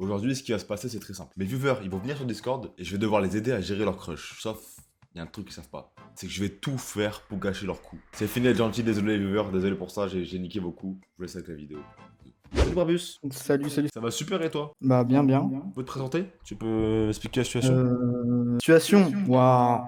Aujourd'hui, ce qui va se passer, c'est très simple. Mes viewers, ils vont venir sur Discord et je vais devoir les aider à gérer leur crush. Sauf, il y a un truc qu'ils savent pas. C'est que je vais tout faire pour gâcher leur coup. C'est fini d'être gentil, désolé les viewers, désolé pour ça, j'ai niqué vos coups. Je vous laisse avec la vidéo. Salut Barbus. Salut, salut. Ça va super et toi? Bah, bien, bien. Tu peux te présenter? Tu peux expliquer la situation? Situation, waouh.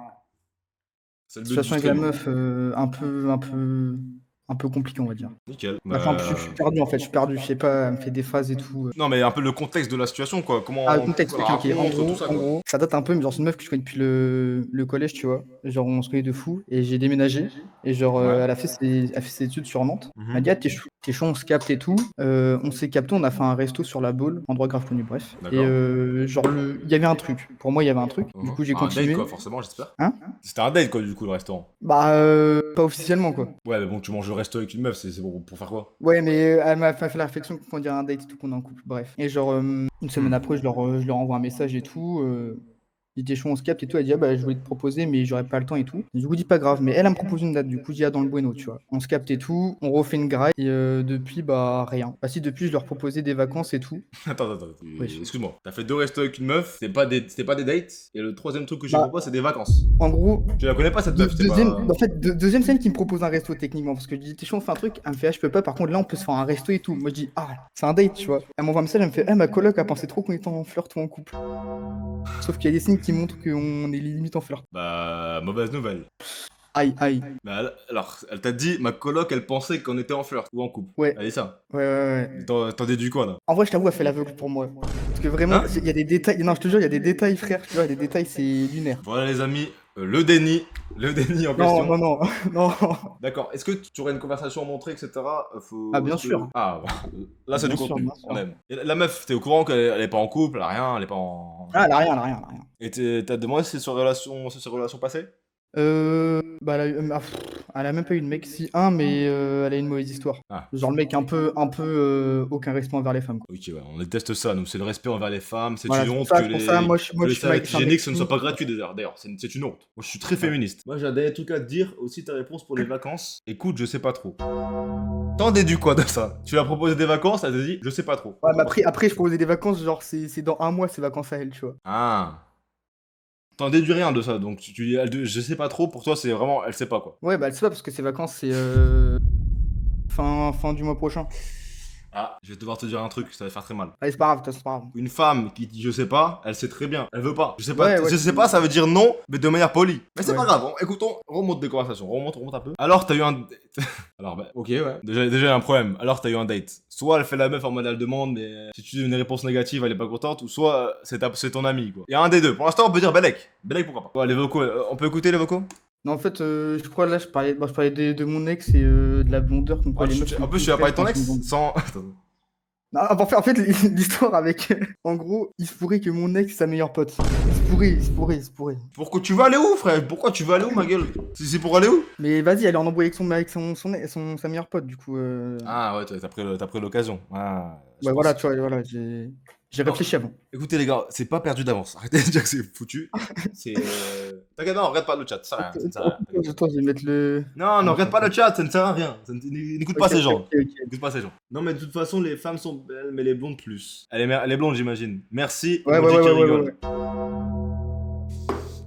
C'est le but Situation du avec la stream. meuf, un peu compliqué, on va dire. Nickel. Enfin, je suis perdu en fait, je suis perdu, je sais pas, elle me fait des phases et tout. Non mais un peu le contexte de la situation quoi. Comment Ah, le contexte, pourquoi ok, la ok. rencontre, tout ça En quoi. gros, ça date un peu, mais genre, c'est une meuf que je connais depuis le collège, tu vois. Genre, on se connaît de fou, et j'ai déménagé, et genre, Ouais. elle a fait ses études sur Nantes. Elle m'a Mhm. dit, ah, t'es chaud, on se capte et tout. On s'est capté, on a fait un resto sur la Baule, endroit grave connu, bref. Et D'accord. genre, il y avait un truc. Pour moi, il y avait un truc. Du coup, j'ai Un date continué. quoi, forcément, j'espère. Hein? C'était un date quoi du coup le restaurant. Bah, pas officiellement, quoi. Ouais mais bon tu manges le resto avec une meuf, c'est pour faire quoi? Ouais, mais elle m'a fait la réflexion qu'on dirait un date et tout, qu'on est en couple. Bref. Et genre, une semaine après, je leur envoie un message et tout. Il était chaud, on se capte et tout. Elle dit, ah bah, je voulais te proposer, mais j'aurais pas le temps et tout. Du coup, dis pas grave. Mais elle me propose une date. Du coup, j'y a dans le bueno, tu vois. On se capte et tout. On refait une graille. Et depuis, bah, rien. Bah, si, depuis, je leur proposais des vacances et tout. Attends. Wesh. Excuse-moi. T'as fait 2 restos avec une meuf, c'était pas des dates. Et le troisième truc que je Bah, propose, c'est des vacances. en gros, Tu la connais pas cette meuf, c'est deuxième, pas. en fait, deuxième scène qui me propose un resto techniquement. Parce que je dis, t'es chaud, on fait un truc. Elle me fait, ah, je peux pas. Par contre, là, on peut se faire un resto et tout. Moi, je dis, ah, c'est un date, tu vois. Elle m'envoie un message, elle me fait, ah, ma coloc a pensé trop qu'on était en flirt ou en couple. Sauf qu'il y a des signes qui montrent qu'on est limite en flirt. Bah, mauvaise nouvelle. Aïe, aïe. Bah, alors, elle t'a dit, ma coloc, elle pensait qu'on était en flirt ou en couple. Ouais, Elle dit ça. ouais. T'en déduis quoi là? En vrai, je t'avoue, elle fait l'aveugle pour moi. Parce que vraiment, Hein? il y a des détails. Non, je te jure, il y a des détails, frère. Tu vois, il y a des détails, c'est lunaire. Voilà les amis, le déni en Non, question. non, non. Non. D'accord, est-ce que tu aurais une conversation à montrer, etc. Ah, bien sûr. Ah, là c'est Bien du sûr, contenu, bien sûr. on aime. Et la meuf, t'es au courant qu'elle est pas en couple, elle a rien, elle est pas en... Ah, elle a rien, elle a rien, elle a rien. Et t'as demandé si c'est sur ses relations passées? Bah, elle a même pas eu de mec, si un, mais elle a une mauvaise histoire. Ah, Genre le mec aucun respect envers les femmes, quoi. ok, ouais, on déteste ça, nous, c'est le respect envers les femmes, c'est Voilà, une honte c'est pour ça, que les je suis Mike, serviettes c'est un mec hygiéniques, ce ne soit cool. pas gratuit d'ailleurs, c'est une honte. Moi, je suis très Ouais. féministe. Moi, j'ai un dernier truc à te dire, aussi ta réponse pour les vacances. Écoute, je sais pas trop. T'en déduis quoi de ça? Tu lui as proposé des vacances, elle te dit, je sais pas trop. Ouais, mais après, je proposais des vacances, genre, c'est dans un mois, ces vacances à elle, tu vois. Ah. T'en déduis rien de ça, donc je sais pas trop, pour toi c'est vraiment, elle sait pas quoi. Ouais, bah, elle sait pas, parce que ces vacances, c'est fin du mois prochain. Ah, je vais devoir te dire un truc, ça va faire très mal. Allez, c'est pas grave, de toute façon, c'est pas grave. Une femme qui dit je sais pas, elle sait très bien, elle veut pas. Ouais, Je sais pas, ça veut dire non, mais de manière polie. Mais c'est Ouais. pas grave, écoutons, remonte des conversations, remonte un peu. Alors t'as eu un... Alors bah, ok ouais, déjà il y a un problème, alors t'as eu un date. Soit elle fait la meuf en mode elle demande, mais si tu donnes une réponse négative, elle est pas contente, ou soit c'est ton ami quoi. Il y a un des deux, pour l'instant on peut dire Belek. Belek pourquoi pas. Ouais, les vocaux, on peut écouter les vocaux? Non, en fait, je crois, là, je parlais de mon ex et de la blondeur, comme quoi les meufs... En plus tu vas parler de ton ex sans... Non, en fait, l'histoire avec... En gros, il se pourrait que mon ex, c'est sa meilleure pote. Il se pourrait. Pourquoi tu veux aller où, frère? Pourquoi tu veux aller où, ma gueule? Si c'est pour aller où? Mais vas-y, elle est en embrouille avec sa meilleure pote, du coup... Ah ouais, t'as pris l'occasion. Ah, je Ouais, pense. voilà, tu vois, voilà, j'ai Non. réfléchi avant. Écoutez les gars, c'est pas perdu d'avance. Arrêtez de dire que c'est foutu. C'est. T'inquiète, non, regarde pas le chat, ça sert à rien. Ça ne sert à rien. T'inquiète. Attends, je vais mettre le... Non, ne regarde pas le chat, ça ne sert à rien. N'écoute pas Ok, ces gens. ok. N'écoute pas ces gens. Non, mais de toute façon, les femmes sont belles, mais les blondes plus. Elle est blonde, j'imagine. Merci, Ouais, emoji qui ouais. rigole.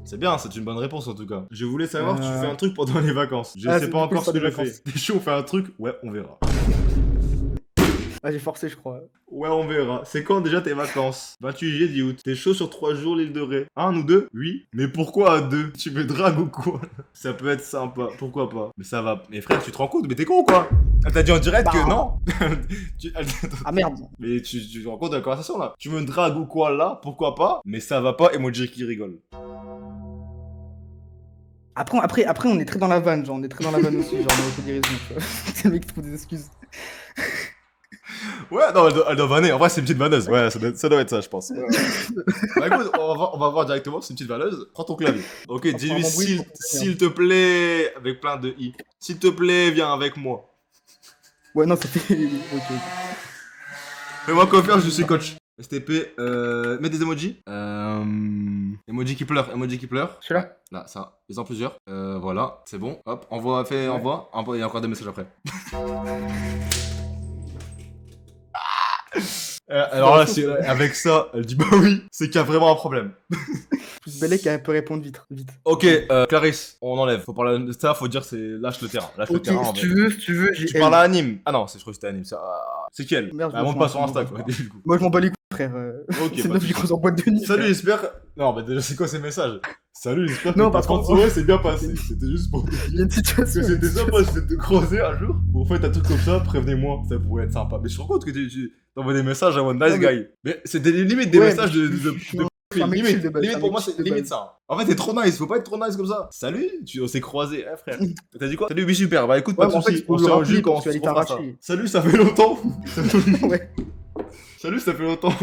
C'est bien, c'est une bonne réponse en tout cas. Je voulais savoir si tu fais un truc pendant les vacances. Je Ah, sais c'est pas du coup encore ce sur que les je fais. vacances. T'es chaud, on fait un truc? Ouais, on verra. Ah, j'ai forcé, je crois. Ouais, on verra. C'est quand déjà tes vacances? 28 juillet, 10 août. T'es chaud sur 3 jours l'île de Ré? Un ou deux? Oui. Mais pourquoi à deux? Tu me dragues ou quoi? Ça peut être sympa, pourquoi pas? Mais ça va. Mais frère, tu te rends compte? Mais t'es con ou quoi? Elle t'a dit en direct que Bah. non? Ah, merde. Mais tu te rends compte de la conversation là? Tu me dragues ou quoi là? Pourquoi pas? Mais ça va pas, emoji qui rigole. Après, on est très dans la vanne, genre, on est très dans la vanne aussi, genre, on fait des raisons, tu vois. C'est le mec qui trouve des excuses. Ouais, non, elle doit vanner. En vrai, c'est une petite vanneuse. Ouais, ça doit être ça, je pense. Ouais. Bah écoute, on va voir directement, c'est une petite vanneuse. Prends ton clavier. Ok, dis-lui Apparemment, oui, s'il te plaît, avec plein de i. S'il te plaît, viens avec moi. Ouais, non, ça fait... Ok. Fais-moi confiance, je suis coach. STP, mets des emojis. Emoji qui pleure, emoji qui pleure. Celui-là? Ouais, là, ça. Ils plusieurs. Voilà, c'est bon. Hop, envoie, envoie. Il y a encore des messages après. Alors là, avec ça, elle dit bah oui, c'est qu'il y a vraiment un problème. Plus Belek elle peut répondre vite. Ok, Clarisse, on enlève. Faut parler de ça, faut dire c'est lâche le terrain. Lâche le Ok, terrain. en si vrai. tu veux, j'ai Tu elle. parles à Anime. Ah non, je crois que c'était Anime. C'est qui elle? Merde, je Elle me monte pas suis sur Insta, entendu. quoi. Du coup. Moi, je m'en bats les couilles, frère. Ok, C'est pas notre de vie soucis. qu'on en boîte de nuit. Salut, frère. j'espère. Non, bah déjà, c'est quoi ces messages? Salut, j'espère que Non, ta parce fin de qu'en- soirée s'est bien passée. C'était juste pour te Il y a dire une que situation. c'était sympa, je vais te croiser un jour. Vous faites un truc comme ça, prévenez-moi, ça pourrait être sympa. Mais je te rends compte que tu t'envoies des messages à One Nice Non, mais- Guy. Mais c'est des limites des Ouais, messages mais de je suis un mec chill limite, de base, limite un pour mec moi, chill c'est de limite base. ça. En fait, t'es trop nice, faut pas être trop nice comme ça. Salut, on s'est croisés, frère. T'as dit quoi? Salut, oui, super. Bah écoute, pas Ouais, de mais en fait, soucis. il faut On le se tient au rappeler jus quand on parce qu'elle se est refera ça. arrachée. Salut, ça fait longtemps. Ouais. Salut, ça fait longtemps.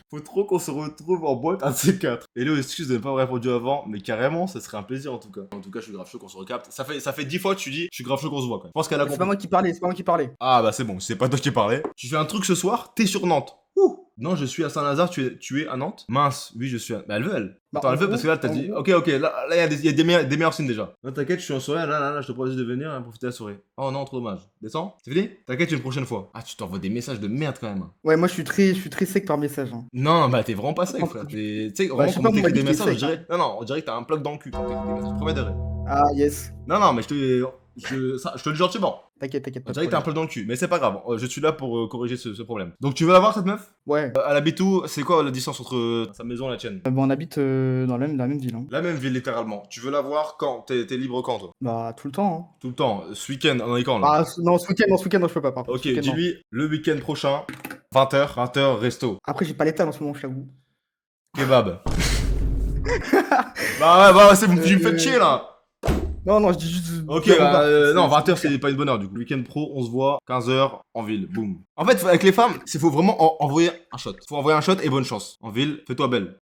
Faut trop qu'on se retrouve en boîte, un de ces quatre. Hello, excuse de ne pas avoir répondu avant, mais carrément, ça serait un plaisir en tout cas. En tout cas, je suis grave chaud qu'on se recapte. Ça fait 10 fois que tu dis, je suis grave chaud qu'on se voit quand même. Je pense qu'elle a C'est compris. pas moi qui parlais, c'est pas moi qui parlais. Ah bah c'est bon, c'est pas toi qui parlais. Tu fais un truc ce soir, t'es sur Nantes. Ouh. Non, je suis à Saint-Lazare, tu es à Nantes. Mince, oui, je suis à... Bah elle veut, elle. Bah, Attends, en elle veut gros- parce que là, t'as en dit... gros- Ok, là, il y a des meilleurs signes déjà. Non, t'inquiète, je suis en soirée, là, je te propose de venir et profiter de la soirée. Oh non, trop dommage. Descends, c'est fini? T'inquiète, une prochaine fois. Ah, tu t'envoies des messages de merde quand même. Ouais, moi, je suis très sec par message. Hein. Non, bah t'es vraiment pas sec, frère. Tu sais, vraiment, je sais quand pas, on t'écrit moi, des t'es messages, on sec, dirait... Non, on dirait que t'as un plug dans le cul quand t'écris des messages. Premier degré. Ah, yes. Non, mais je te le dis gentiment. T'inquiète, On pas de dirait que t'as un problème. plug dans le cul, mais c'est pas grave. Je suis là pour corriger ce problème. Donc tu veux la voir cette meuf? Ouais. Elle habite où? C'est quoi la distance entre sa maison et la tienne? Bon, on habite dans la même ville. Hein. La même ville littéralement. Tu veux la voir quand? T'es libre quand toi? Bah, tout le temps. Hein. Tout le temps. Ce week-end, on est quand là? Ah, non, ce week-end, non, je peux pas, par contre. Ok, Ce week-end, non. dis-lui le week-end prochain, 20h, resto. Après, j'ai pas l'étal en ce moment, je t'avoue. Kebab. bah ouais, c'est bon, tu me fais chier là. Non, je dis juste. Ok, non, non, 20h c'est pas une bonne heure du coup. Week-end pro, on se voit, 15h en ville, boum. En fait, avec les femmes, faut vraiment envoyer un shot. Faut envoyer un shot et bonne chance. En ville, fais-toi belle.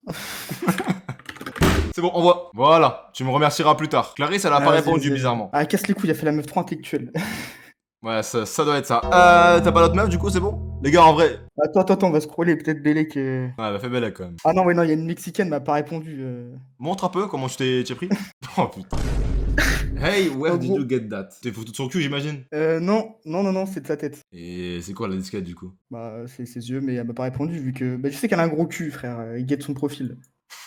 C'est bon, envoie. Voilà, tu me remercieras plus tard. Clarisse, elle a pas répondu bizarrement. Ah, casse les couilles, il a fait la meuf trop intellectuelle. Ouais, ça doit être ça. T'as pas d'autre meuf du coup, c'est bon? Les gars, en vrai. Attends, on va scroller, peut-être Belek. Ouais, elle a fait belle quand même. Ah non, il y a une Mexicaine, m'a pas répondu. Montre un peu comment tu t'es pris. Oh putain. Hey, where En did gros- you get that? T'es foutu de son cul, j'imagine? Non, c'est de sa tête. Et c'est quoi la disquette du coup? Bah, c'est ses yeux, mais elle m'a pas répondu vu que. Bah, je sais qu'elle a un gros cul, frère. Il guette son profil.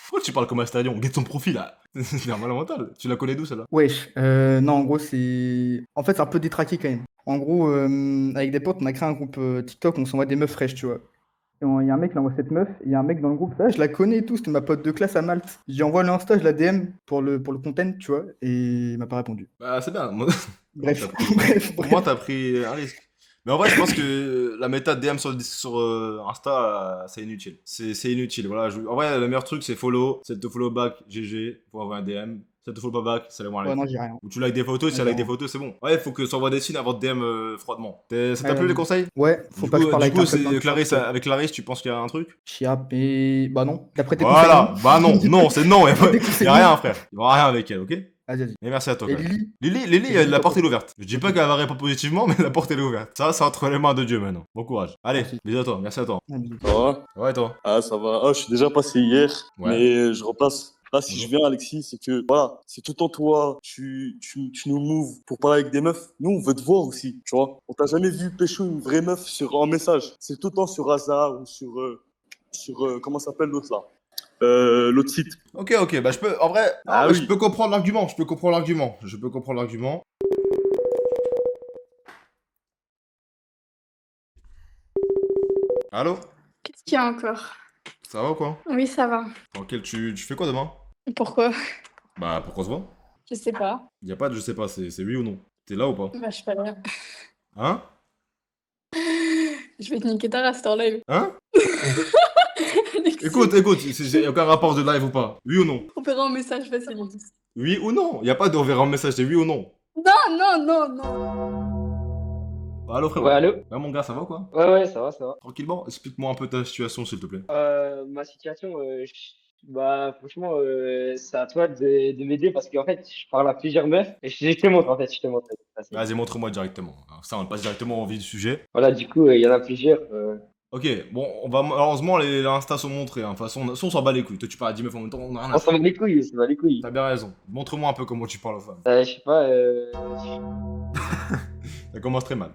Pourquoi tu parles comme un stadion? Guette son profil là. C'est un mal mental. Tu la connais d'où celle-là? Wesh. Non, en gros, c'est. En fait, c'est un peu détraqué quand même. En gros, avec des potes, on a créé un groupe TikTok, on s'envoie des meufs fraîches, tu vois. Et il y a un mec, il envoie cette meuf, et il y a un mec dans le groupe, je la connais et tout, c'était ma pote de classe à Malte. J'ai envoyé l'insta, je la DM pour le content, tu vois, et il m'a pas répondu. Bah, c'est bien. Bref, T'as pris- bref, Pour moi, t'as pris un risque. Mais en vrai, je pense que la méthode DM sur Insta, c'est inutile. C'est inutile. Voilà. En vrai, le meilleur truc, c'est follow. C'est de te follow back, GG, pour envoyer un DM. Si elle te follow pas back, salam Ouais, alaikum. non, j'ai rien. Ou tu likes des photos, si Ouais, elle like non. des photos, c'est bon. Ouais, faut que ça envoie des signes avant de DM froidement. Ça t'a Ouais, plu ouais. les conseils? Ouais, faut pas que je parle Du avec coup, un pote dans c'est le Clarisse, TikTok. avec Clarisse, tu penses qu'il y a un truc? Chiap, et. Bah non, d'après tes Voilà, conseils. bah non, c'est non, Des y conseils. a rien, frère. Y aura rien avec elle, ok? Vas-y. Et merci à toi, Et Clarisse. Lily? Lily, la porte est ouverte. Je dis pas qu'elle va répondre positivement, mais la porte elle est ouverte. Ça, c'est entre les mains de Dieu maintenant. Bon courage. Allez, Merci. bisous à toi, merci à toi. Ah, bisous. Ça va? Ouais, toi. Ah, ça va. Ah, je suis déjà passé hier, Ouais. mais je repasse. Là, si Bonjour. je viens, Alexis, c'est que, voilà, c'est tout le temps toi, tu nous moves pour parler avec des meufs. Nous, on veut te voir aussi, tu vois. On t'a jamais vu pécho une vraie meuf en message. C'est tout le temps sur hasard ou sur comment s'appelle l'autre là? L'autre site. Ok, bah je peux, en vrai, Ah je oui. peux comprendre l'argument, je peux comprendre l'argument. Allô? Qu'est-ce qu'il y a encore? Ça va ou quoi? Oui, ça va. Tranquille, tu fais quoi demain? Pourquoi? Bah, pourquoi on se voit? Je sais pas. Y a pas de je sais pas, c'est oui ou non. T'es là ou pas? Bah, je suis pas là. Hein? Je vais te niquer ta race, t'es en live. Hein? Alexis, Écoute, y a aucun rapport de live ou pas? Oui ou non? on verra un message facile. Oui ou non? Y a pas de on verra un message, c'est oui ou non? Non. Allô frère? Ouais, allô? Ouais mon gars, ça va ou quoi? Ouais, ça va, ça va. Tranquillement, explique-moi un peu ta situation s'il te plaît. Ma situation, bah, franchement, c'est à toi de m'aider parce qu'en fait, je parle à plusieurs meufs et je te montre, en fait, je te montre. Vas-y, montre-moi directement. Alors, ça, on passe directement au vif du sujet. Voilà, du coup, il y en a plusieurs. Ok, bon, on va malheureusement les Insta sont montrés. Hein. De toute façon, on s'en bat les couilles. Toi, tu parles à 10 meufs en même temps, on a rien à On faire. s'en bat les couilles, ça va les couilles. T'as bien raison. Montre-moi un peu comment tu parles aux femmes. Je sais pas, Ça commence très mal.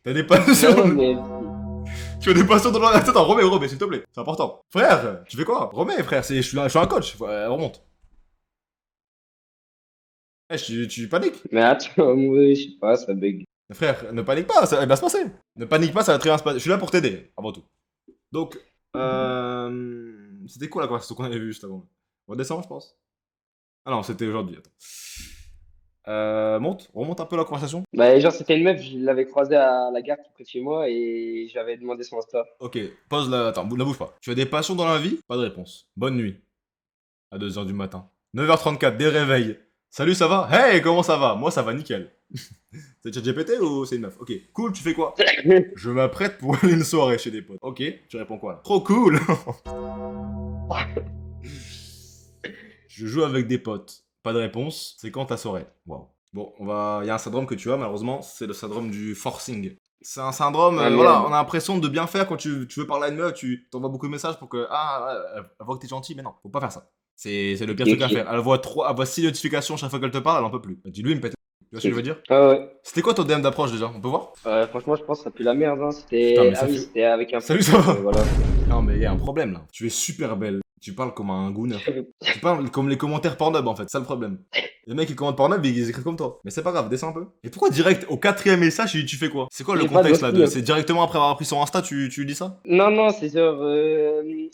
T'as des panneaux sur non, le... mais Tu as des passions dans le... Attends, remets, s'il te plaît. C'est important. Frère, tu fais quoi? Remets, frère, je suis un coach. Remonte. Eh, tu paniques. Mais attends, moi, je sais pas, ça bug. Frère, ne panique pas, ça va bien se passer. Ne panique pas, ça va très bien se passer. Je suis là pour t'aider, avant tout. Donc, c'était quoi la conversation qu'on avait vue juste avant? On redescend, je pense. Ah non, c'était aujourd'hui, attends. Remonte un peu la conversation. Bah, genre, c'était une meuf, je l'avais croisée à la gare tout près de chez moi et j'avais demandé son Insta. Ok, pause là, attends, ne bouge pas. Tu as des passions dans la vie? Pas de réponse. Bonne nuit. À 2h du matin. 9h34, dès le réveil. Salut, ça va? Hey, comment ça va? Moi, ça va nickel. C'est ChatGPT ou c'est une meuf? Ok, cool, tu fais quoi? Je m'apprête pour aller une soirée chez des potes. Ok, tu réponds quoi là? Trop cool. Je joue avec des potes. Pas de réponse. C'est quand ta soirée? Waouh. Bon, il y a un syndrome que tu as malheureusement, c'est le syndrome du forcing. C'est un syndrome, Ah, voilà, merde. on a l'impression de bien faire quand tu veux parler à une meuf, tu t'envoies beaucoup de messages pour que, elle voit que t'es gentil, mais non, faut pas faire ça. C'est le pire truc à Ok. faire. Elle voit 6 notifications chaque fois qu'elle te parle, elle en peut plus. Dis-lui, il me pète. Tu vois ce que je veux dire? Ah ouais. C'était quoi ton DM d'approche déjà? On peut voir? Franchement, je pense que ça pue la merde. Hein. Putain, mais C'était. ça Ah oui, fait- c'était avec un Salut, pote, ça va? voilà. Non, mais il y a un problème là. Tu es super belle. Tu parles comme un gooner. Tu parles comme les commentaires Pornhub en fait, c'est ça le problème. Les mecs qui commentent Pornhub, ils écrivent comme toi. Mais c'est pas grave, descends un peu. Et pourquoi direct au 4ème message, tu fais quoi? C'est quoi le J'ai pas contexte là de C'est directement après avoir pris son Insta, tu lui dis ça? Non, non, c'est genre.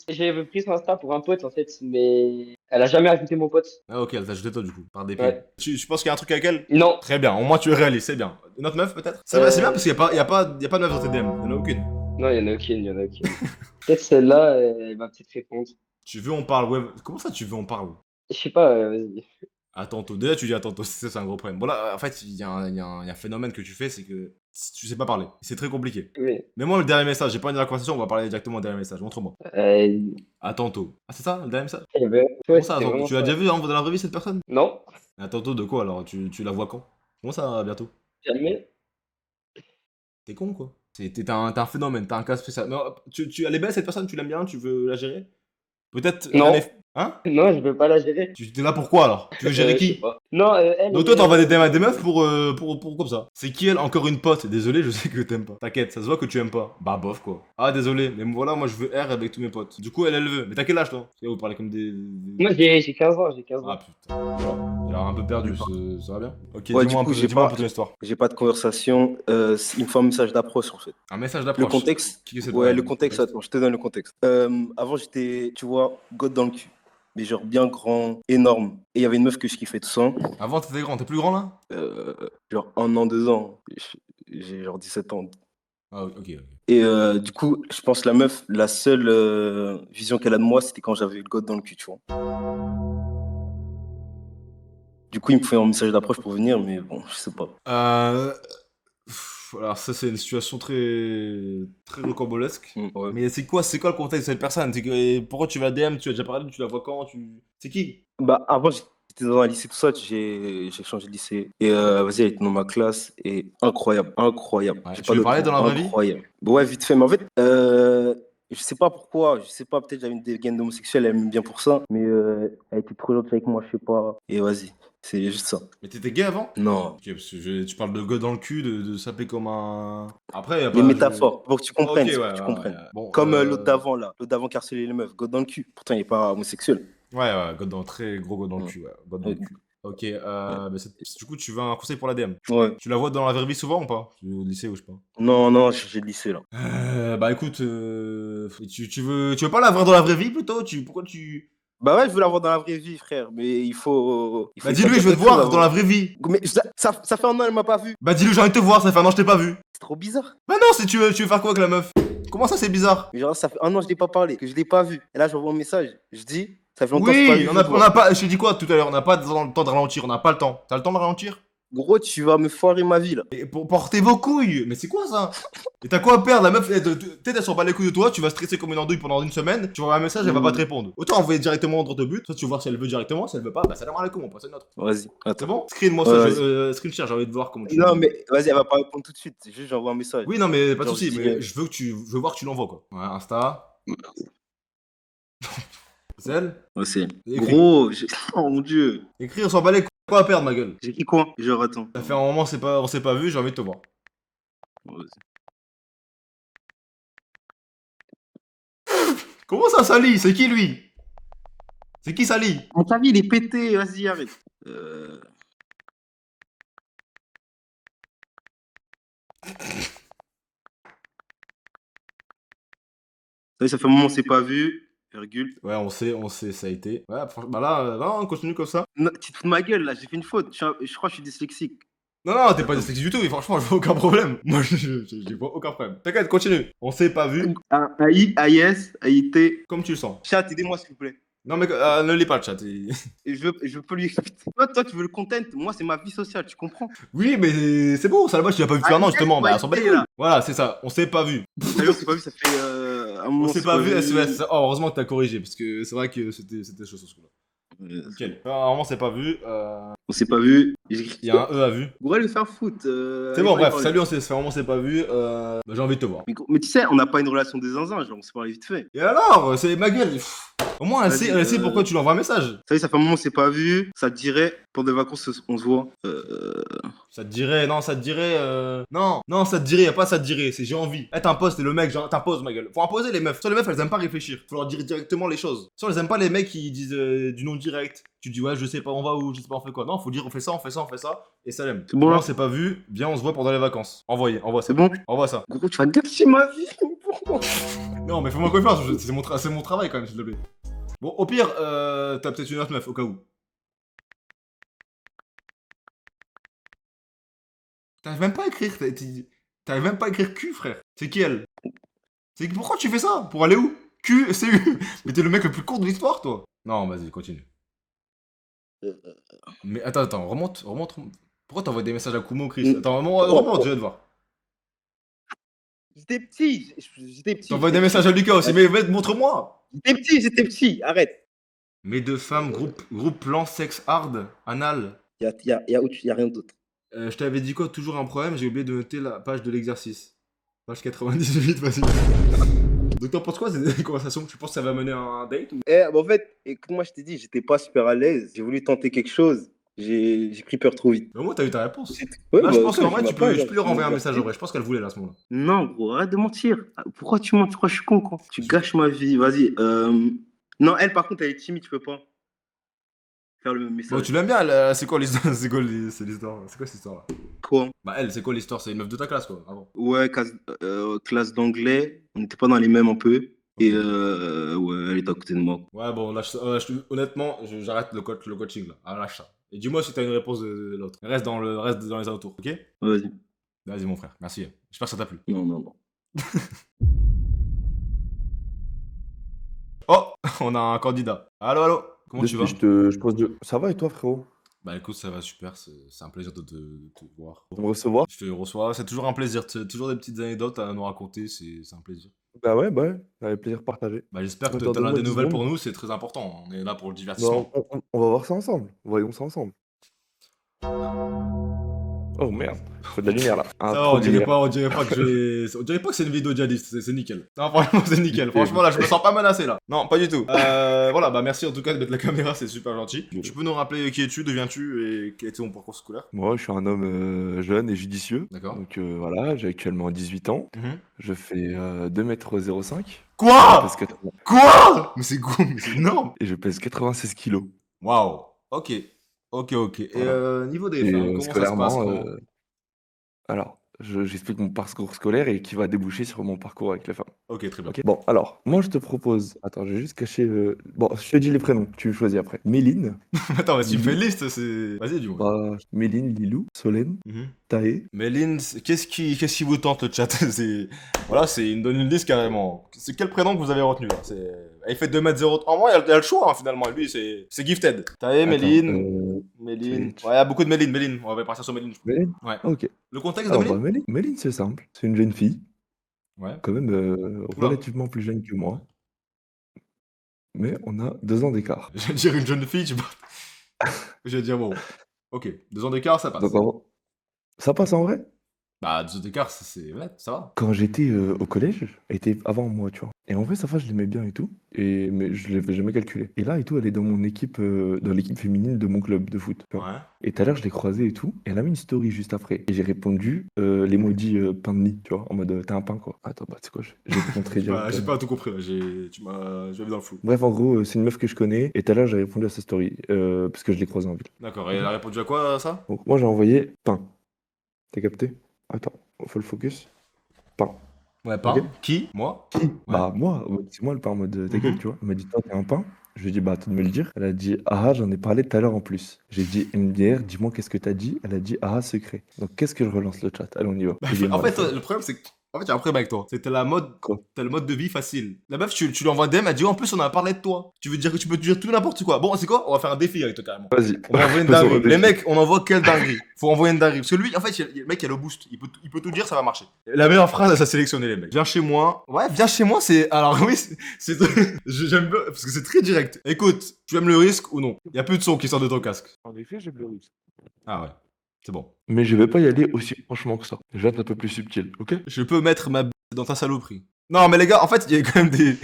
J'avais pris son Insta pour un pote en fait, mais elle a jamais ajouté mon pote. Ah ok, elle t'a ajouté toi du coup, par dépit. Ouais. Tu penses qu'il y a un truc avec elle? Non. Très bien, au moins tu es réaliste, c'est bien. Une autre meuf peut-être? C'est bien parce qu'il y a pas de meuf dans tes DM, il y en a aucune. Non, il y en a aucune, il y en a aucune. Peut-être celle-là, elle va peut-être répondre. Tu veux on parle, ouais. Comment ça tu veux on parle? Je sais pas, vas-y. À tantôt. Déjà, tu dis à tantôt, c'est un gros problème. Bon, là, en fait, il y a un phénomène que tu fais, c'est que tu sais pas parler. C'est très compliqué. Oui. Mais moi, le dernier message, j'ai pas envie de la conversation, on va parler directement au dernier message. Montre-moi. Euh, À tantôt. Ah, c'est ça, le dernier message? eh ben, Comment ouais, ça, c'était attends, vraiment tu l'as ça. déjà vu hein, dans la vraie vie, cette personne? Non, À tantôt de quoi alors? Tu la vois quand? Comment ça, bientôt? jamais. T'es con, quoi. T'as un phénomène, t'as un cas spécial. Mais elle est belle, cette personne, tu l'aimes bien, tu veux la gérer? Peut-être Non. Hein? Non, je veux pas la gérer. Tu es là pour quoi alors? Tu veux gérer Je sais qui? pas. Non, elle. Donc toi t'envoies des DM à des meufs pour comme ça. C'est qui elle? Encore une pote. Désolé, je sais que t'aimes pas. T'inquiète, ça se voit que tu aimes pas. Bah bof quoi. Ah désolé, mais voilà, moi je veux R avec tous mes potes. Du coup elle veut. Mais t'as quel âge toi? Parce que vous parlez comme des... Moi, j'ai 15 ans, j'ai 15 Ah ans. putain. Voilà. Il a l'air un peu perdu, ça va bien? Ok, Ouais, dis-moi un du coup, peu, dis-moi un peu ton histoire. j'ai pas de conversation. Il me faut un message d'approche en fait. Un message Le d'approche. contexte, Qui que c'est ouais, le contexte, attends, je te donne le contexte. Avant, j'étais, tu vois, God dans le cul. Mais genre bien grand, énorme. Et il y avait une meuf que je kiffais tout ça. Avant t'étais grand, t'es plus grand là? Genre 1 an, 2 ans. J'ai genre 17 ans. Ah ok. Et du coup, je pense la meuf, la seule vision qu'elle a de moi, c'était quand j'avais le God dans le cul, tu vois. Du coup, il me faut un message d'approche pour venir, mais bon, je sais pas. Alors ça c'est une situation très rocambolesque. Ouais. Mais c'est quoi le contexte de cette personne? Pourquoi tu vas DM, tu as déjà parlé, tu la vois quand, C'est qui? Bah, avant, j'étais dans un lycée, tout ça, j'ai changé de lycée. Et vas-y, elle était dans ma classe, et incroyable, incroyable. Ouais, J'ai tu pas lui d'autre parlais mot, dans la vraie vie? incroyable. Bah ouais, vite fait, mais en fait, je sais pas pourquoi, je sais pas, peut-être j'avais une dégaine d'homosexuel, elle m'aime bien pour ça, mais elle était trop gentille avec moi, je sais pas. Et vas-y, c'est juste ça. Mais t'étais gay avant? Non. Ok, parce que tu parles de gueule dans le cul, de s'appeler comme un... Après, y a pas... Les métaphores, pour que tu comprennes, Ok, c'est ouais, pour que tu ouais, comprennes. ouais. Bon, Comme l'autre d'avant, là, l'autre d'avant qui harcelait les meufs, God dans le cul. Pourtant, il est pas homosexuel. Ouais, très gros gueule dans le Ouais. cul, ouais. Gueule dans le cul. Ok, mais du coup, tu veux un conseil pour la DM? Ouais. Tu la vois dans la vraie vie souvent ou pas? Au lycée ou je sais pas. Non, non, j'ai changé de lycée, là. Bah écoute, tu veux pas la voir dans la vraie vie plutôt? Pourquoi tu... Bah ouais, je veux la voir dans la vraie vie, frère, mais il faut Bah dis-lui, je veux te voir dans la vraie vie. Mais ça fait 1 an, elle m'a pas vu. Bah dis-lui, j'ai envie de te voir, ça fait 1 an que je t'ai pas vu. C'est trop bizarre. Bah non, si tu veux faire quoi avec la meuf? Comment ça, c'est bizarre? Mais genre, ça fait 1 an que je l'ai pas parlé, que je l'ai pas vu. Et là, j'envoie un message. Je dis, ça fait longtemps que je t'ai pas Oui, vu. on je te vois. a pas... Je t'ai dit quoi tout à l'heure? On n'a pas le temps de ralentir, on n'a pas le temps. T'as le temps de ralentir? Gros, tu vas me foirer ma vie, là. Et pour porter vos couilles. Mais c'est quoi ça? Et t'as quoi à perdre? La meuf, peut-être elle s'en bat les couilles de toi, tu vas stresser comme une andouille pendant 1 semaine, tu vas un message, elle va pas te répondre. Autant envoyer directement dans ton but, toi tu vas voir si elle veut directement, si elle veut pas, bah salam alaikum, on passe à une autre. Vas-y, C'est attends. bon? Screen-moi Ouais, ça, screen share, j'ai envie de voir comment tu... Non, mais vas-y, elle va pas répondre tout de suite. C'est juste, j'envoie un message. Oui, non, mais pas de Genre, soucis, je mais dis, je veux voir que tu l'envoies quoi. Ouais, Insta. C'est elle? Ouais, c'est. Écris. Gros, oh mon dieu. Écris, on s'en bat les couilles, quoi à perdre ma gueule. J'ai écrit quoi? Genre, attends. Ça fait un moment, on s'est pas vu, j'ai envie de te voir. Vas-y. Comment ça, Sally? C'est qui, lui? C'est qui, Sally? Mon avis, il est pété, vas-y, arrête. Ça fait un moment qu'on s'est pas vu, virgule. Ouais, on sait, ça a été. Ouais, bah là, non, on continue comme ça. Non, tu te fous de ma gueule, là, j'ai fait une faute. Je crois que je suis dyslexique. Non, non, t'es pas dyslexique du tout, mais franchement, je vois aucun problème. Moi, je vois aucun problème. T'inquiète, continue. On s'est pas vu, AI, AIS, AIT. comme tu le sens. Chat, aidez-moi, s'il vous plaît. Non, mais ne lis pas le chat. Et je veux pas lui. Toi, tu veux le content. Moi, c'est ma vie sociale, tu comprends? Oui, mais c'est bon, ça là-bas, tu l'as pas vu depuis un an, justement. Bah, on s'en bat les couilles. là. Voilà, c'est ça. On s'est pas vu. D'ailleurs, c'est pas vu, ça fait un moment. On s'est pas vu, SES. Oh, heureusement que t'as corrigé, parce que c'est vrai que c'était chaud ce coup-là. Nickel. Normalement, on s'est pas vu. On s'est pas vu. Il y a un E à vue. Gourel le faire foutre. C'est bon, bref, salut, vraiment, on s'est pas vu. Bah, j'ai envie de te voir. Mais tu sais, on n'a pas une relation des zinzins, genre, on s'est parlé vite fait. Et alors, c'est ma gueule. Au moins, elle Vas-y, sait pourquoi tu lui envoies un message. Ça y est, ça fait un moment, on s'est pas vu. Ça te dirait, pour des vacances, on se voit. Ça te dirait, non, ça te dirait, non, ça te dirait, y a pas ça te dirait, c'est j'ai envie. Eh, t'imposes, t'es le mec, genre, t'imposes, ma gueule. Faut imposer les meufs. Soit les meufs, elles aiment pas réfléchir. Faut leur dire directement les choses. Soit elles aiment pas les mecs qui disent du non direct. Tu dis, ouais, je sais pas, on va où, je sais pas, on fait quoi. Non, faut dire, on fait ça, on fait ça, on fait ça. Et ça l'aime. C'est bon, Non, là on s'est pas vu, viens, on se voit pendant les vacances. Envoie ça. C'est bon? Envoie ça. Gros, tu vas gâcher ma vie. Non, mais fais-moi confiance, c'est mon travail quand même, s'il te plaît. Bon, au pire, t'as peut-être une autre meuf, au cas où. T'arrives même pas à écrire, t'arrives même pas à écrire Q, frère. C'est qui elle? Pourquoi tu fais ça? Pour aller où? Q, c'est U. Mais t'es le mec le plus court de l'histoire, toi. Non, vas-y, continue. Mais attends, remonte. Pourquoi t'envoies des messages à Kumo, Chris? Attends, remonte, je vais te voir. J'étais petit. T'envoies des messages à Lucas aussi, mais montre-moi. J'étais petit, arrête. Mes deux femmes, groupe plan sexe hard, anal. Y a rien d'autre. Je t'avais dit quoi? Toujours un problème, j'ai oublié de noter la page de l'exercice. Page 98, vas-y. Donc t'en penses quoi ces conversations? Tu penses que ça va mener à un date ou... En fait, écoute, moi je t'ai dit, j'étais pas super à l'aise. J'ai voulu tenter quelque chose. J'ai pris peur trop vite. Mais au moins t'as eu ta réponse. Ouais, Là, je pense ok, qu'en vrai, je tu peux lui renvoyer un vois. message en vrai. Je pense qu'elle voulait là à ce moment-là. Non, gros, arrête de mentir. Pourquoi tu mens? Tu crois que je suis con, quoi? Tu gâches ma vie. Vas-y. Non, elle, par contre, elle est timide, tu peux pas faire le message. Bon, tu l'aimes bien, c'est quoi l'histoire? C'est quoi cette histoire là? Quoi? Bah, elle, c'est quoi l'histoire? C'est une meuf de ta classe, quoi, avant. Ouais, classe d'anglais. On n'était pas dans les mêmes un peu. Et ouais, elle est à côté de moi. Ouais, bon, lâche ça. Honnêtement, j'arrête le coaching là. Ah, lâche ça. Et dis-moi si t'as une réponse de l'autre. Reste dans les alentours, ok? Vas-y. Vas-y, mon frère, merci. J'espère que ça t'a plu. Non. Oh, on a un candidat. Allô? Comment tu vas? Je pose deux. Ça va et toi, frérot? Bah écoute, ça va super, c'est un plaisir de te voir. Pour me recevoir? Je te reçois, c'est toujours un plaisir, toujours des petites anecdotes à nous raconter, c'est un plaisir. Bah ouais, avec plaisir partagé. Bah j'espère que Attends, t'as des donne-moi 10 nouvelles pour secondes. nous, c'est très important, on est là pour le Bah, divertissement. on va voir ça ensemble. Voyons ça ensemble. Oh merde, faut de la lumière là. Ah, Non, trop de lumière. on dirait pas que c'est une vidéo djihadiste, c'est nickel. Non, franchement, c'est nickel. Franchement, là, je me sens pas menacé, là. Non, pas du tout. Voilà, bah merci en tout cas de mettre la caméra, c'est super gentil. Tu peux nous rappeler qui es-tu, d'où viens-tu et quel était ton parcours scolaire? Moi, je suis un homme jeune et judicieux. D'accord. Donc voilà, j'ai actuellement 18 ans. Mhm. Je fais 2,05 m. Quoi? Je pèse 80 Quoi? Mais c'est énorme. Et je pèse 96 kilos. Waouh. Ok. Et Voilà. niveau des Et femmes, comment ça se passe scolairement, quand... alors, j'explique mon parcours scolaire et qui va déboucher sur mon parcours avec les femmes. Ok, très bien. Ok. Bon, alors, moi je te propose. Attends, je vais juste cacher. Bon, je te dis les prénoms, tu choisis après. Méline, Attends, mais si tu me Lilou, fais une liste, c'est... Vas-y, dis-moi. bah, Méline, Lilou, Solène, Mhm. Taé. Méline, qu'est-ce qui vous tente le chat? Voilà, il me donne une liste carrément. C'est quel prénom que vous avez retenu là? Il fait 2,0 m. En moi, il y a le choix hein, finalement. Lui, c'est gifted. Taé, Attends, Méline. Méline. Ouais, il y a beaucoup de Méline. On va partir sur Méline. Méline? Ouais. Ok. Le contexte de Alors, bah, Méline? Méline, c'est simple. C'est une jeune fille, Ouais. quand même Oula. relativement plus jeune que moi. Mais on a 2 ans d'écart. Je vais dire une jeune fille, je vais dire bon. Ok, 2 ans d'écart, ça passe. Donc, ça passe en vrai? Bah, 2 ans d'écart, ouais, ça va. Quand j'étais au collège, elle était avant moi, tu vois. Et en vrai, sa face, je l'aimais bien et tout. Mais je l'avais jamais calculé. Et là, et tout, elle est dans mon équipe, dans l'équipe féminine de mon club de foot. Tu vois. Ouais. Et tout à l'heure, je l'ai croisée et tout. Et elle a mis une story juste après. Et j'ai répondu l'emoji pain de mie, tu vois. En mode, t'as un pain, quoi. Attends, bah, c'est quoi? J'ai pu montrer direct. J'ai pas tout compris, là. Je m'avais dans le flou. Bref, en gros, c'est une meuf que je connais. Et tout à l'heure, j'ai répondu à sa story. Parce que je l'ai croisée en ville. D'accord, et elle a répondu à quoi, ça? Donc, moi, j'ai envoyé pain. T'as capté? Attends, faut le focus. Pain. Ouais, pain. Ok. Qui? Moi? Qui? Ouais. Bah, moi, c'est moi le pain en mode ta gueule, Mhm. tu vois. Elle m'a dit, toi, t'es un pain? Je lui ai dit, bah, attends de me le dire. Elle a dit, ah, j'en ai parlé tout à l'heure en plus. J'ai dit, MDR, dis-moi qu'est-ce que t'as dit. Elle a dit, ah, secret. Donc, qu'est-ce que je relance le chat? Allez, on y va. Il est En mort, fait, le fun. le problème, c'est que. En fait, il y a un problème avec toi. C'est que Quoi? t'as le mode de vie facile. La meuf, tu lui envoies un DM, elle dit, oh, en plus, on a parlé de toi. Tu veux dire que tu peux te dire tout n'importe quoi. Bon, c'est quoi? On va faire un défi avec toi, carrément. Vas-y. On va envoyer une Faisons un dinguerie. Les défi. mecs, on envoie quelle dinguerie? Faut envoyer une dinguerie. Parce que lui, en fait, le mec, il a le boost. Il peut tout dire, ça va marcher. La meilleure phrase, ça sélectionner les mecs. Viens chez moi. Ouais, viens chez moi, c'est. Alors, oui, j'aime bien. Parce que c'est très direct. Écoute, tu aimes le risque ou non? Il y a plus de son qui sort de ton casque. En effet, j'ai le risque. Ah ouais. C'est bon. Mais je vais pas y aller aussi franchement que ça. Je vais être un peu plus subtil, ok? Je peux mettre ma dans ta saloperie. Non, mais les gars, en fait, il y a quand même des.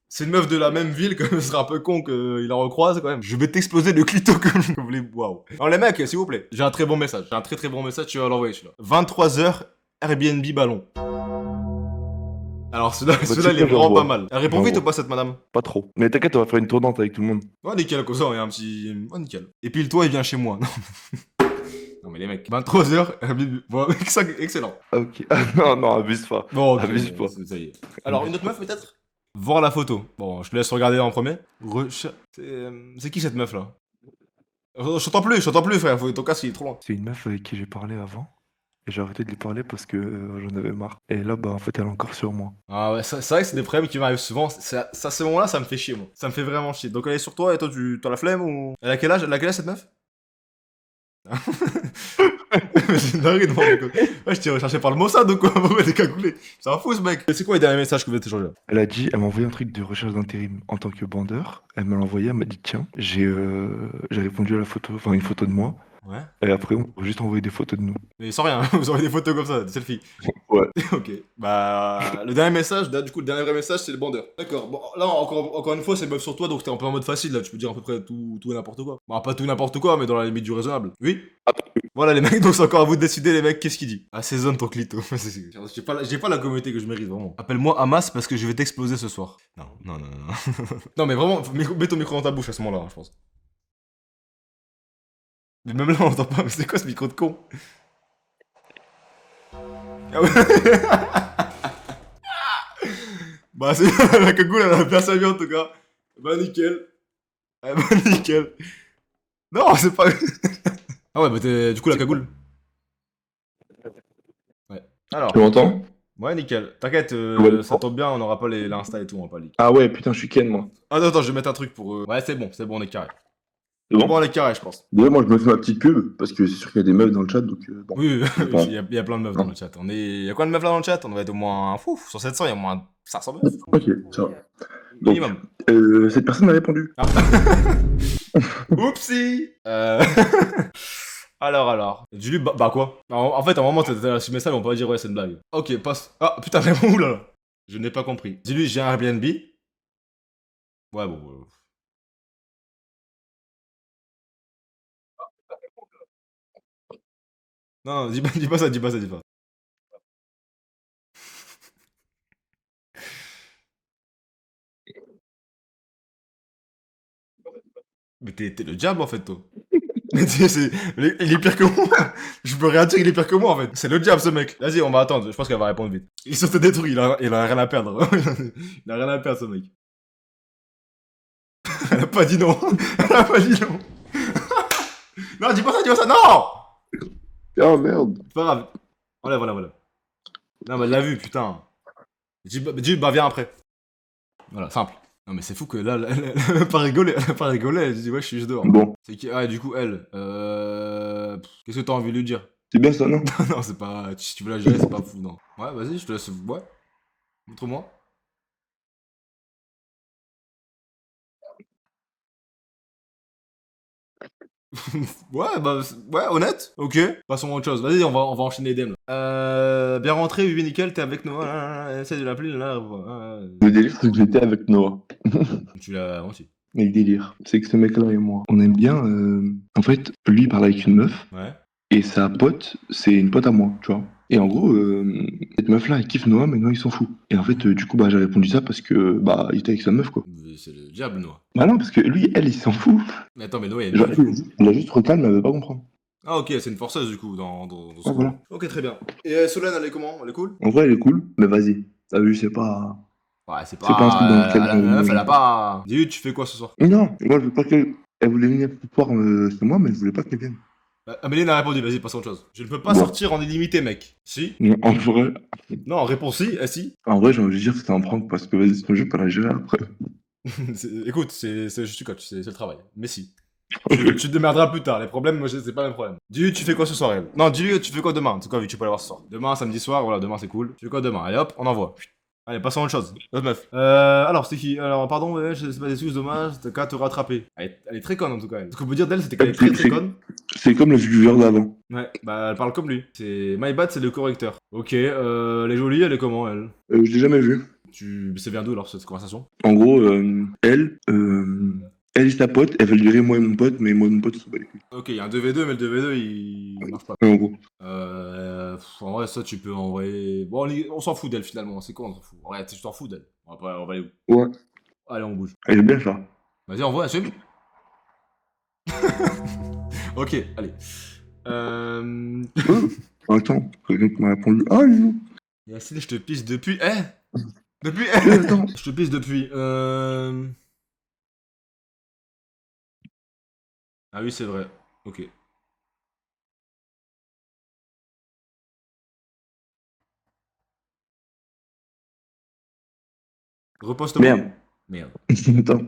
C'est une meuf de la même ville, quand même, ce serait un peu con qu'il la recroise quand même. Je vais t'exploser le clito comme les. Waouh. Non, les mecs, s'il vous plaît, j'ai un très bon message. J'ai un très très bon message, tu vas l'envoyer celui-là. 23h, Airbnb ballon. Alors celui-là, Bah, tu celui-là sais il est quoi, vraiment j'envoie. pas mal. Elle répond vite ou pas cette madame? Pas trop. Mais t'inquiète, on va faire une tournante avec tout le monde. Ouais, nickel, comme ça, il y a un petit. Ouais, nickel. Et puis le toit, il vient chez moi. Non, non mais les mecs, 23h, Airbnb. Bon, excellent. Ok. Non, non, abuse pas. Bon, ok, Abuse pas. ça y est. Alors, une autre meuf peut-être? Voir la photo. Bon, je te laisse regarder en premier. C'est qui cette meuf là? Je t'entends plus frère, ton casque il est trop loin. C'est une meuf avec qui j'ai parlé avant. Et j'ai arrêté de lui parler parce que j'en avais marre. Et là, bah, en fait, elle est encore sur moi. Ah ouais, c'est vrai que c'est des problèmes qui m'arrivent souvent. Ça, ces moments-là, ça me fait chier moi. Ça me fait vraiment chier. Donc elle est sur toi et toi, t'as la flemme ou. Elle a quel âge? Elle a quel âge cette meuf? Mais c'est une dinguerie de moi, mec. Ouais, je t'ai recherché par le Mossad ou quoi? Pourquoi t'es cagoulé? C'est un fou ce mec. C'est quoi les derniers messages que vous êtes échangés là? Elle m'a envoyé un truc de recherche d'intérim en tant que bandeur. Elle me l'a envoyé, elle m'a dit tiens, j'ai répondu à la photo, enfin une photo de moi. Ouais. Et après, on peut juste envoyer des photos de nous. Mais sans rien, vous envoyez des photos comme ça, des selfies. Ouais. Ok. Bah, le dernier message, du coup, le dernier vrai message, c'est le bandeur. D'accord. Bon, là, encore une fois, c'est meuf sur toi, donc t'es un peu en mode facile, là. Tu peux dire à peu près tout et n'importe quoi. Bon, pas tout et n'importe quoi, mais dans la limite du raisonnable. Oui? Voilà, les mecs, donc c'est encore à vous de décider, les mecs, qu'est-ce qu'il dit? Assaisonne ton clito. J'ai pas la communauté que je mérite, vraiment. Appelle-moi Hamas parce que je vais t'exploser ce soir. Non, non, non, non. Non, mais vraiment, mets ton micro dans ta bouche à ce moment-là, hein, je pense. Mais même là, on entend pas. Mais c'est quoi ce micro de con? Ah ouais. Bah, c'est la cagoule, elle a bien servi en tout cas. Bah, nickel. Ah, bah, nickel. Non, c'est pas. Ah ouais, bah, du coup, la cagoule. Ouais. Alors. Tu m'entends? Ouais, nickel. T'inquiète, Ouais, ça tombe bien, on aura pas l'Insta et tout, on va pas leak. Ah ouais, putain, je suis Ken, moi. Attends, je vais mettre un truc pour. Ouais, c'est bon, on est carré. C'est bon? Bon, on est carré, je pense. Déjà, moi, je me fais ma petite pub, parce que c'est sûr qu'il y a des meufs dans le chat, donc bon. Oui, Bon. il y a plein de meufs dans le chat. Il y a combien de meufs là dans le chat? On va être au moins. Fou, sur 700, il y a au moins 500 meufs. Ok, ça va. Donc, Minimum. cette personne m'a répondu. Ah. Oupsie. Alors. Dis-lui, bah quoi? En fait, à un moment, t'as ce message, on peut pas dire ouais, c'est une blague. Ok, passe. Ah, putain, vraiment, oulala. Je n'ai pas compris. Dis-lui, j'ai un Airbnb. Ouais, bon. Non, dis pas ça. Mais t'es le diable en fait, toi. Mais il est pire que moi. Je peux rien dire, il est pire que moi en fait. C'est le diable ce mec. Vas-y, on va attendre. Je pense qu'elle va répondre vite. Il se détruit, il a rien à perdre. Il a rien à perdre ce mec. Elle a pas dit non. Elle a pas dit non. Non, dis pas ça, non! Oh merde. C'est pas grave. Voilà. Non, mais elle l'a vu, putain. Dis, bah viens après. Voilà, simple. Non, mais c'est fou que là, elle a pas rigolé, elle dit ouais, je suis juste dehors. Bon, C'est qui? Ah, du coup, elle. Qu'est-ce que t'as envie de lui dire? c'est bien ça, non? Non, c'est pas. Si tu veux la gérer, c'est pas fou, non. Ouais, vas-y, je te laisse. Ouais. Montre-moi. Ouais, bah, ouais, honnête. Ok, passons à autre chose. Vas-y, on va enchaîner les DM. Là. Bien rentré, oui, nickel, t'es avec Noah. Essaye de l'appeler, là. Le délire, c'est que j'étais avec Noah. Tu l'as aussi. Mais le délire, c'est que ce mec-là et moi, on aime bien. En fait, lui, il parle avec une meuf. Ouais. Et sa pote, c'est une pote à moi, tu vois. Et en gros, cette meuf-là, elle kiffe Noah, mais Noah, il s'en fout. Et en fait, du coup, bah, j'ai répondu ça parce que, bah, il était avec sa meuf, quoi. Mais c'est le diable, Noah. Bah non, parce que lui, elle, il s'en fout. Mais attends, mais Noah, il Genre, il a juste recalme, elle veut pas comprendre. Ah, ok, c'est une forceuse, du coup, dans ce Ouais, coup. voilà. Ok, très bien. Et Solène, elle est comment? Elle est cool? En vrai, elle est cool, mais vas-y. T'as vu, c'est pas... Ouais, c'est C'est pas un truc dans lequel... la meuf, elle a pas. Dis-lui, tu fais quoi ce soir? Non, moi, je veux pas qu'elle... Elle voulait venir ce soir chez moi, mais je voulais pas qu'elle vienne. Amélie a répondu, vas-y, passe à autre chose. Je ne peux pas Bon. sortir en illimité, mec. Si? Mais Non, réponse si, si. en vrai, j'ai envie de dire que c'était un prank, parce que vas-y, c'est ton jeu, pas la gérer après. Écoute, je suis coach, c'est le travail. Mais si. Tu te démerderas plus tard, les problèmes, moi, c'est pas le même problème. Dis-lui, tu fais quoi ce soir, elle? Non, dis-lui, tu fais quoi demain? C'est quoi, vu que tu peux aller voir ce soir? Demain, samedi soir, voilà, demain, c'est cool. Tu fais quoi demain? Allez hop, on envoie. Allez, passons à autre chose. Autre meuf. Alors, c'était qui? Alors, pardon, ouais, je sais pas des excuses, dommage, t'as qu'à te rattraper. Elle est très conne, en tout cas, elle. Ce qu'on peut dire d'elle, c'était qu'elle est très très conne. C'est comme le viewer d'avant. Ouais, bah, elle parle comme lui. C'est My Bad, c'est le correcteur. Ok, elle est jolie, elle est comment, elle? Je l'ai jamais vu. C'est bien d'où, alors, cette conversation? En gros, elle et sa pote, elle veut le virer moi et mon pote, mais moi et mon pote, on s'en bat les couilles. Ok, il y a un 2v2, mais le 2v2, il marche pas. En gros. En vrai, ça, tu peux envoyer... Bon, on s'en fout d'elle, finalement. C'est quoi, on s'en fout? Ouais, tu t'en fous d'elle. Après, on va aller où? Ouais. Allez, on bouge. Elle est bien ça. Vas-y, envoie, assume. Ok, allez. Attends, quelqu'un qui m'a répondu. Ah, non. Yacine, je te pisse depuis... Depuis... Attends. Je te pisse depuis... Ah oui, c'est vrai. Ok. Reposte-moi. Merde. Merde. Attends.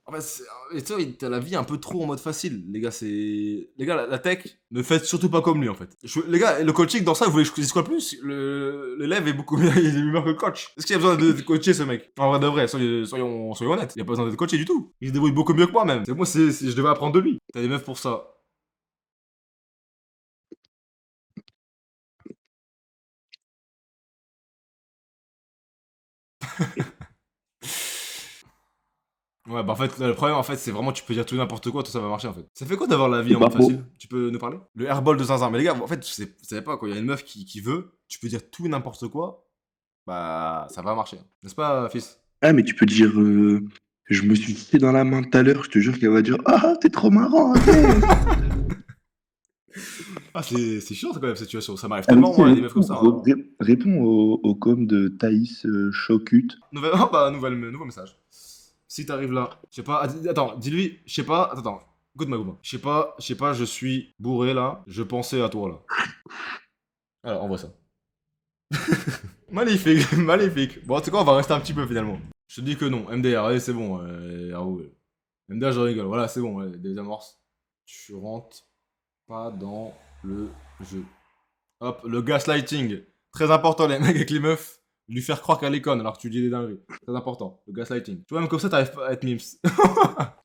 En fait, et tu vois, t'as la vie un peu trop en mode facile. Les gars, Les gars, la tech, ne faites surtout pas comme lui, en fait. Les gars, le coaching, dans ça, vous voulez que je dise quoi plus? L'élève est beaucoup mieux, il est meilleur que le coach. Est-ce qu'il y a besoin de coacher, ce mec? En vrai de vrai, soyons honnêtes. Il y a pas besoin d'être coaché du tout. Il se débrouille beaucoup mieux que moi, même. Moi, je devais apprendre de lui. T'as des meufs pour ça. Ouais, bah en fait, le problème, en fait, c'est vraiment, tu peux dire tout n'importe quoi, tout ça va marcher, en fait. Ça fait quoi d'avoir la vie C'est en pas mode faux. facile? Tu peux nous parler? Le airball de Zinzin. Mais les gars, en fait, vous savez pas, quand il y a une meuf qui veut, tu peux dire tout n'importe quoi, bah, ça va marcher. N'est-ce pas, fils? Ah, mais tu peux dire. Je me suis fait dans la main tout à l'heure, je te jure qu'elle va dire. Ah, t'es trop marrant, ok. Ah, c'est chiant, quand même, cette situation. Ça m'arrive tellement, moi, des meufs comme ça. Hein. Réponds au com de Thaïs Chocute. Oh, bah, nouveau message. Si t'arrives là, je sais pas, attends, dis-lui, je sais pas, attends, écoute-moi. Je sais pas, je suis bourré là, je pensais à toi là. Alors, envoie ça. Magnifique, magnifique. Bon, en tout cas, on va rester un petit peu finalement. Je te dis que non, MDR, allez, c'est bon. MDR, je rigole, voilà, c'est bon, des amorces. Tu rentres pas dans le jeu. Hop, le gaslighting. Très important, les mecs avec les meufs. Lui faire croire qu'elle est conne alors que tu dis des dingueries. Très important, le gaslighting. Tu vois, même comme ça, t'arrives pas à être mimes.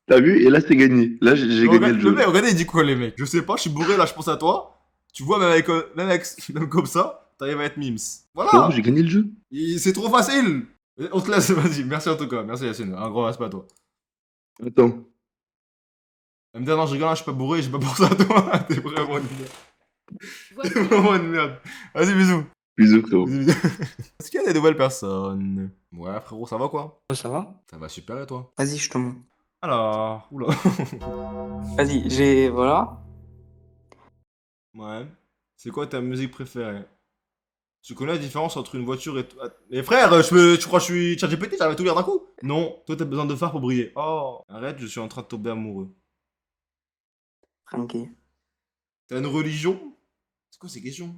T'as vu? Et là, c'est gagné. Là, j'ai gagné le jeu. Le mec, regardez, il dit quoi, les mecs? Je sais pas, je suis bourré là, je pense à toi. Tu vois, même comme ça, t'arrives à être mimes. Voilà! Frérot, j'ai gagné le jeu. C'est trop facile! On te laisse, vas-y. Merci en tout cas. Merci Yacine. Un gros respect à toi. Attends. Elle me dit, non, je rigole, je suis pas bourré, j'ai pas pour ça à toi. T'es vraiment une merde. T'es vraiment une merde. Vas-y, bisous. Bisous, frérot. Est-ce qu'il y a des nouvelles personnes? Ouais, frérot, ça va quoi? Ça va? Ça va super et toi? Vas-y, je te montre. Alors, oula. Vas-y, voilà. Ouais. C'est quoi ta musique préférée? Tu connais la différence entre une voiture et... Mais frère, tu crois que je suis ChatGPT, j'arrive à tout lire d'un coup? Non, toi t'as besoin de phare pour briller. Oh, arrête, je suis en train de tomber amoureux. Tranquille. T'as une religion? C'est quoi ces questions?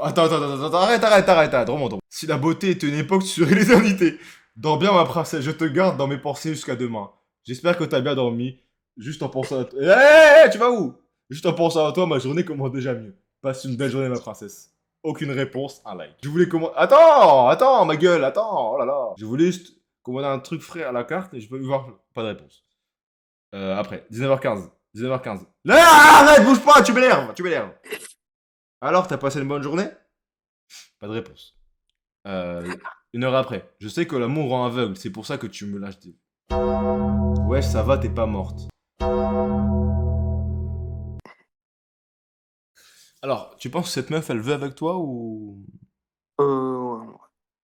Attends, arrête, remonte. Si la beauté était une époque, tu serais l'éternité. Dors bien, ma princesse, je te garde dans mes pensées jusqu'à demain. J'espère que t'as bien dormi. Juste en pensant à toi. Hé, tu vas où? Juste en pensant à toi, ma journée commence déjà mieux. Passe une belle journée, ma princesse. Aucune réponse, un like. Je voulais comment... Attends, ma gueule, attends, oh là là. Je voulais juste commander un truc frais à la carte et je peux voir pas de réponse. Après, 19h15. 19h15. Là, arrête, bouge pas, tu m'énerves, tu m'énerves. Alors, t'as passé une bonne journée? Pas de réponse. 1 heure après. Je sais que l'amour rend aveugle, c'est pour ça que tu me lâches des... Ouais, ça va, t'es pas morte. Alors, tu penses que cette meuf, elle veut avec toi ou... Ouais,